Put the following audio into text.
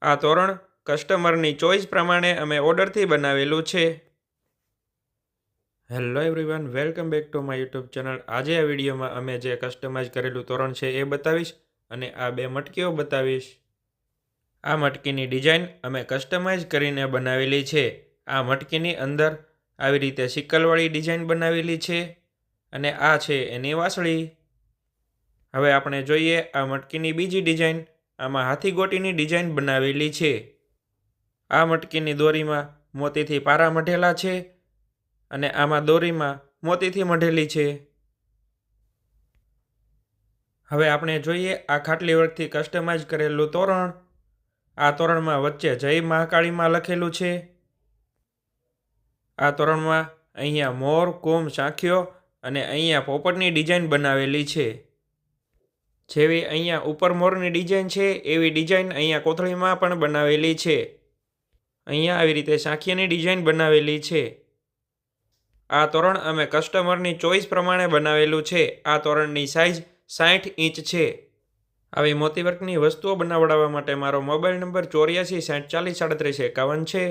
આ તોરણ કસ્ટમરની ચોઈસ પ્રમાણે અમે ઓર્ડરથી બનાવેલું છે। Hello everyone, welcome back to my YouTube channel. આજે આ વિડીયોમાં અમે જે કસ્ટમાઇઝ કરેલું તોરણ છે એ બતાવીશ અને આ બે મટકીઓ બતાવીશ। આ મટકીની ડિઝાઇન અમે કસ્ટમાઇઝ કરીને બનાવેલી છે। આ મટકીની અંદર આવી રીતે સિકલવાળી ડિઝાઇન બનાવેલી છે અને આ છે એની વાસળી। હવે આપણે જોઈએ આ મટકીની બીજી ડિઝાઇન। આમાં હાથીગોટીની ડિઝાઇન બનાવેલી છે। આ મટકીની દોરીમાં મોતીથી પારા મઢેલા છે અને આમાં દોરીમાં મોતીથી મઢેલી છે। હવે આપણે જોઈએ આ ખાટલી વર્કથી કસ્ટમાઇઝ કરેલું તોરણ। આ તોરણમાં વચ્ચે જય મહાકાળીમાં લખેલું છે। આ તોરણમાં અહીંયા મોર, કુમ, સાંખીઓ અને અહીંયા પોપટની ડિઝાઇન બનાવેલી છે। જેવી અહીંયા ઉપર મોરની ડિઝાઇન છે એવી ડિઝાઇન અહીંયા કોથળીમાં પણ બનાવેલી છે। અહીંયા આવી રીતે સાંખીયાની ડિઝાઇન બનાવેલી છે। આ તોરણ અમે કસ્ટમરની ચોઈસ પ્રમાણે બનાવેલું છે। આ તોરણની સાઇઝ 60 ઇંચ છે। આવી મોતીવર્કની વસ્તુઓ બનાવડાવવા માટે મારો મોબાઈલ નંબર 84 60 40 37 51 છે।